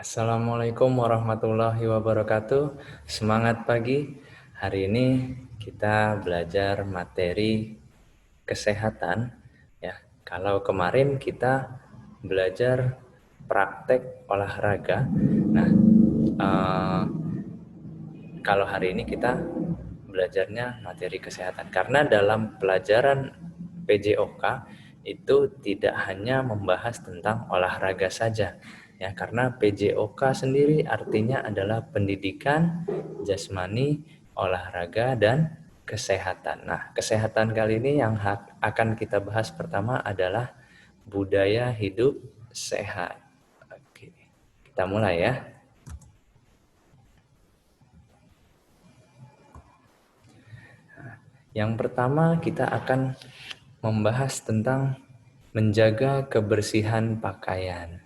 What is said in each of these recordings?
Assalamualaikum warahmatullahi wabarakatuh. Semangat pagi. Hari ini kita belajar materi kesehatan ya. Kalau kemarin kita belajar praktek olahraga. Nah, eh, kalau hari ini kita belajarnya materi kesehatan karena dalam pelajaran PJOK itu tidak hanya membahas tentang olahraga saja ya, karena PJOK sendiri artinya adalah pendidikan jasmani, olahraga dan kesehatan. Nah, kesehatan kali ini yang akan kita bahas pertama adalah budaya hidup sehat. Oke, kita mulai ya. Yang pertama kita akan membahas tentang menjaga kebersihan pakaian.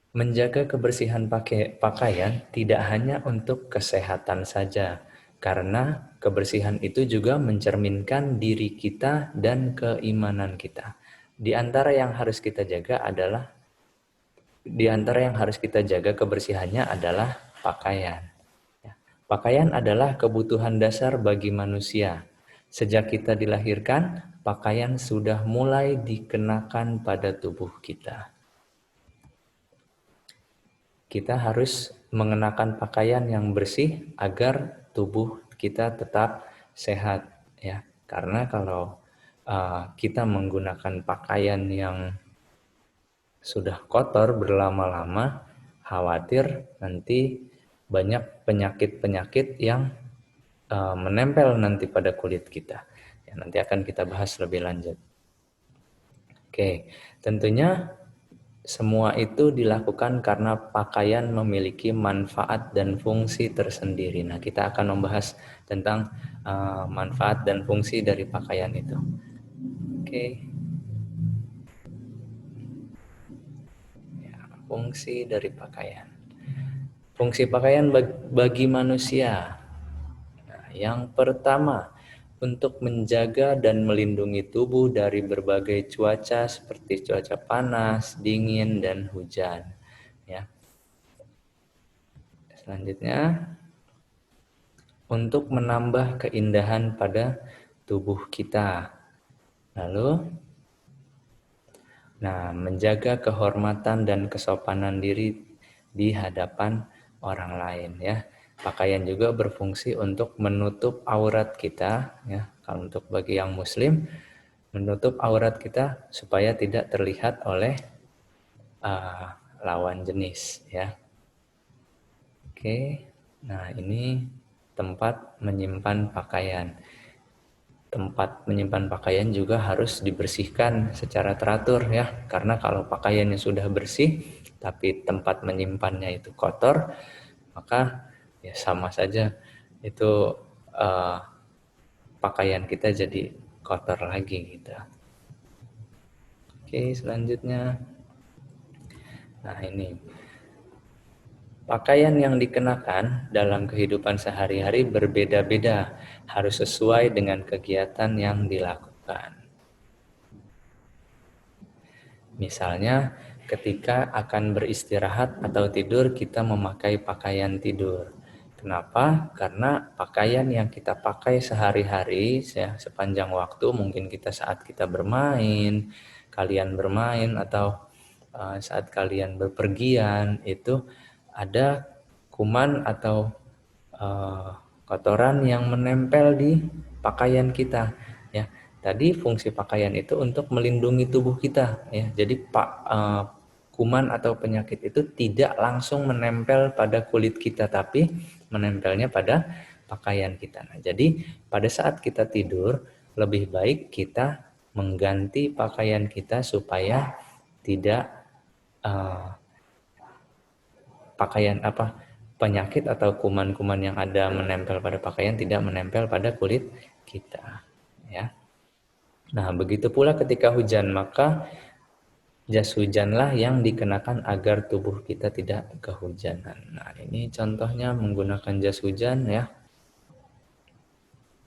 Menjaga kebersihan pakaian tidak hanya untuk kesehatan saja, karena kebersihan itu juga mencerminkan diri kita dan keimanan kita. Di antara yang harus kita jaga kebersihannya adalah pakaian. Pakaian adalah kebutuhan dasar bagi manusia. Sejak kita dilahirkan, pakaian sudah mulai dikenakan pada tubuh kita. Kita harus mengenakan pakaian yang bersih agar tubuh kita tetap sehat ya. Karena kalau kita menggunakan pakaian yang sudah kotor berlama-lama, khawatir nanti banyak penyakit-penyakit yang menempel nanti pada kulit kita. Ya, nanti akan kita bahas lebih lanjut. Oke, tentunya semua itu dilakukan karena pakaian memiliki manfaat dan fungsi tersendiri. Nah, kita akan membahas tentang manfaat dan fungsi dari pakaian itu. Oke. Ya, fungsi dari pakaian. Fungsi pakaian bagi manusia. Nah, yang pertama, untuk menjaga dan melindungi tubuh dari berbagai cuaca seperti cuaca panas, dingin, dan hujan. Ya. Selanjutnya, untuk menambah keindahan pada tubuh kita. Lalu, menjaga kehormatan dan kesopanan diri di hadapan orang lain ya. Pakaian juga berfungsi untuk menutup aurat kita ya. Kalau untuk bagi yang muslim, menutup aurat kita supaya tidak terlihat oleh lawan jenis ya. Oke. Nah, ini tempat menyimpan pakaian. Tempat menyimpan pakaian juga harus dibersihkan secara teratur ya. Karena kalau pakaiannya sudah bersih tapi tempat menyimpannya itu kotor, maka ya sama saja itu pakaian kita jadi kotor lagi gitu. Oke, selanjutnya. Nah, ini pakaian yang dikenakan dalam kehidupan sehari-hari berbeda-beda, harus sesuai dengan kegiatan yang dilakukan. Misalnya, ketika akan beristirahat atau tidur, kita memakai pakaian tidur. Kenapa? Karena pakaian yang kita pakai sehari-hari ya, sepanjang waktu, mungkin kita saat kita bermain, kalian bermain atau saat kalian berpergian, itu ada kuman atau kotoran yang menempel di pakaian kita ya. Tadi fungsi pakaian itu untuk melindungi tubuh kita ya. Jadi kuman atau penyakit itu tidak langsung menempel pada kulit kita, tapi menempelnya pada pakaian kita. Nah, jadi pada saat kita tidur lebih baik kita mengganti pakaian kita supaya tidak penyakit atau kuman-kuman yang ada menempel pada pakaian tidak menempel pada kulit kita ya. Nah, begitu pula ketika hujan, maka jas hujanlah yang dikenakan agar tubuh kita tidak kehujanan. Nah, ini contohnya menggunakan jas hujan ya.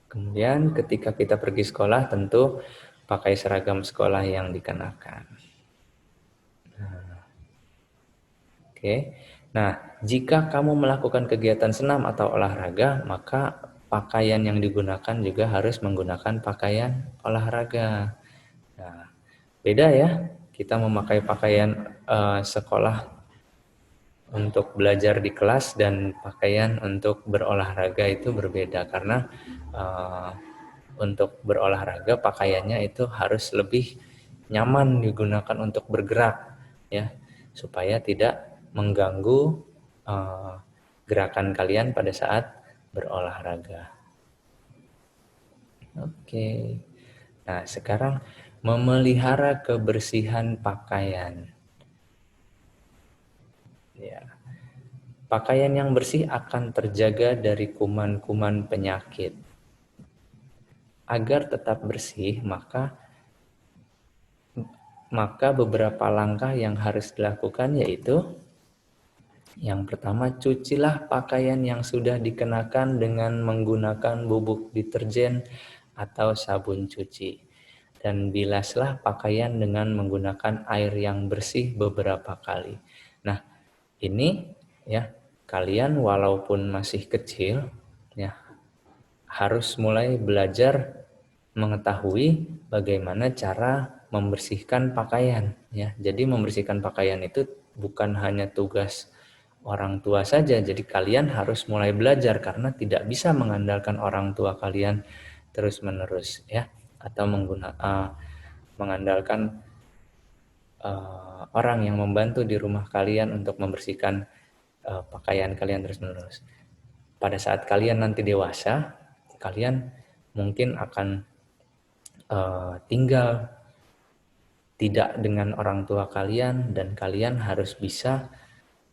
Kemudian ketika kita pergi sekolah tentu pakai seragam sekolah yang dikenakan. Nah, Oke. Nah, jika kamu melakukan kegiatan senam atau olahraga, maka pakaian yang digunakan juga harus menggunakan pakaian olahraga. Nah, beda ya, kita memakai pakaian sekolah untuk belajar di kelas dan pakaian untuk berolahraga itu berbeda karena uh, untuk berolahraga pakaiannya itu harus lebih nyaman digunakan untuk bergerak ya supaya tidak mengganggu uh, gerakan kalian pada saat berolahraga. Oke. Nah, sekarang memelihara kebersihan pakaian. Ya. Pakaian yang bersih akan terjaga dari kuman-kuman penyakit. Agar tetap bersih, maka beberapa langkah yang harus dilakukan yaitu yang pertama, cucilah pakaian yang sudah dikenakan dengan menggunakan bubuk deterjen atau sabun cuci. Dan bilaslah pakaian dengan menggunakan air yang bersih beberapa kali. Nah, ini ya, kalian walaupun masih kecil ya, harus mulai belajar mengetahui bagaimana cara membersihkan pakaian ya. Jadi membersihkan pakaian itu bukan hanya tugas orang tua saja. Jadi kalian harus mulai belajar karena tidak bisa mengandalkan orang tua kalian terus-menerus ya atau mengandalkan orang yang membantu di rumah kalian untuk membersihkan pakaian kalian terus-menerus. Pada saat kalian nanti dewasa, kalian mungkin akan tinggal tidak dengan orang tua kalian dan kalian harus bisa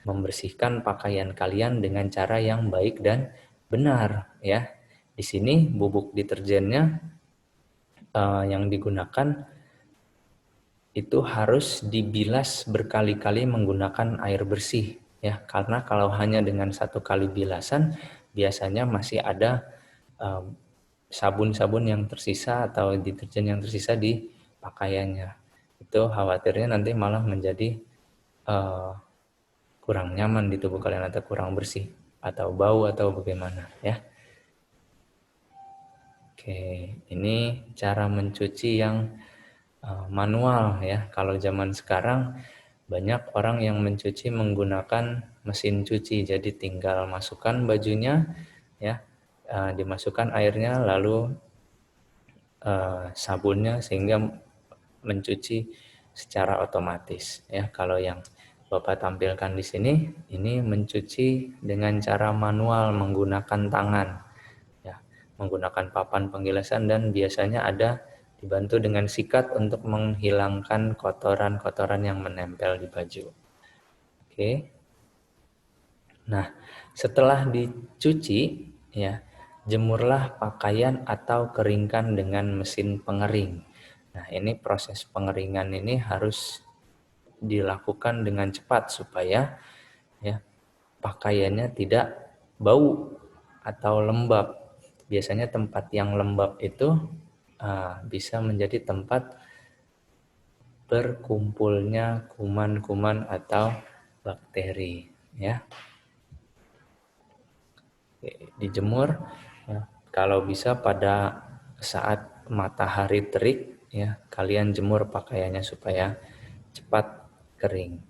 membersihkan pakaian kalian dengan cara yang baik dan benar ya. Di sini bubuk deterjennya yang digunakan itu harus dibilas berkali-kali menggunakan air bersih ya, karena kalau hanya dengan satu kali bilasan biasanya masih ada sabun-sabun yang tersisa atau deterjen yang tersisa di pakaiannya. Itu khawatirnya nanti malah menjadi kurang nyaman di tubuh kalian atau kurang bersih atau bau atau bagaimana ya. Oke, ini cara mencuci yang manual ya. Kalau zaman sekarang banyak orang yang mencuci menggunakan mesin cuci. Jadi tinggal masukkan bajunya ya, dimasukkan airnya lalu sabunnya sehingga mencuci secara otomatis ya. Kalau yang Bapak tampilkan di sini ini mencuci dengan cara manual menggunakan tangan ya, menggunakan papan penggilasan dan biasanya ada dibantu dengan sikat untuk menghilangkan kotoran-kotoran yang menempel di baju. Oke. Nah, setelah dicuci ya, jemurlah pakaian atau keringkan dengan mesin pengering. Nah, ini proses pengeringan ini harus dilakukan dengan cepat supaya ya pakaiannya tidak bau atau lembab. Biasanya tempat yang lembab itu bisa menjadi tempat berkumpulnya kuman-kuman atau bakteri ya. Dijemur ya. Kalau bisa pada saat matahari terik ya, kalian jemur pakaiannya supaya cepat kering.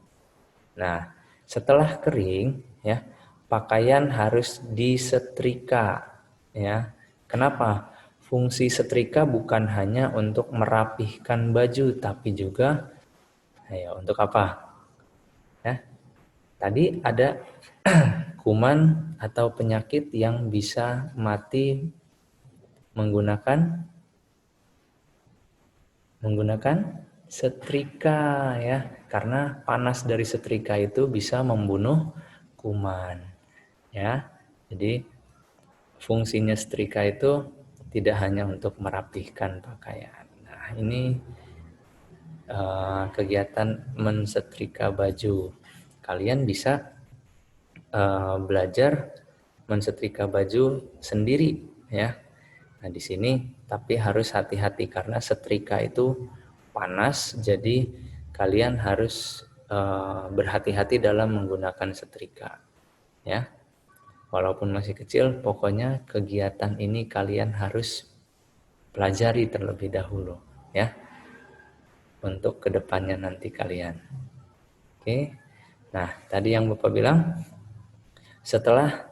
Nah, setelah kering ya, pakaian harus disetrika ya. Kenapa? Fungsi setrika bukan hanya untuk merapihkan baju tapi juga ya untuk apa? Ya. Tadi ada kuman atau penyakit yang bisa mati menggunakan setrika ya, karena panas dari setrika itu bisa membunuh kuman ya. Jadi fungsinya setrika itu tidak hanya untuk merapihkan pakaian. Nah, ini kegiatan mensetrika baju. Kalian bisa belajar mensetrika baju sendiri ya. Nah, di sini tapi harus hati-hati karena setrika itu panas, jadi kalian harus berhati-hati dalam menggunakan setrika, ya. Walaupun masih kecil, pokoknya kegiatan ini kalian harus pelajari terlebih dahulu, ya, untuk kedepannya nanti kalian. Oke. Nah, tadi yang Bapak bilang, setelah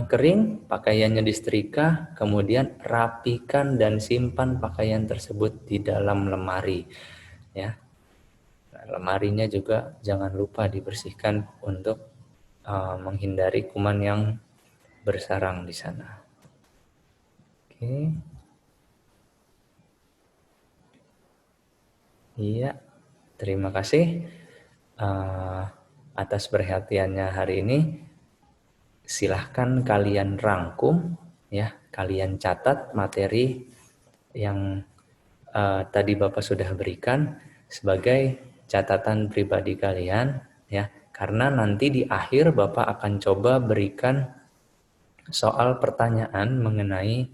kering, pakaiannya disetrika, kemudian rapikan dan simpan pakaian tersebut di dalam lemari, ya. Nah, lemarinya juga jangan lupa dibersihkan untuk menghindari kuman yang bersarang di sana. Oke. Iya, terima kasih atas perhatiannya hari ini. Silahkan kalian rangkum, ya, kalian catat materi yang tadi Bapak sudah berikan sebagai catatan pribadi kalian, ya, karena nanti di akhir Bapak akan coba berikan soal pertanyaan mengenai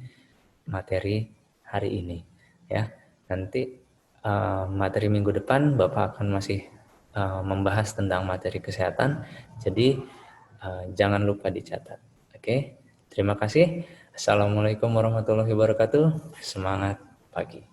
materi hari ini, ya. Nanti materi minggu depan Bapak akan masih membahas tentang materi kesehatan, jadi jangan lupa dicatat. Oke, terima kasih. Assalamualaikum warahmatullahi wabarakatuh. Semangat pagi.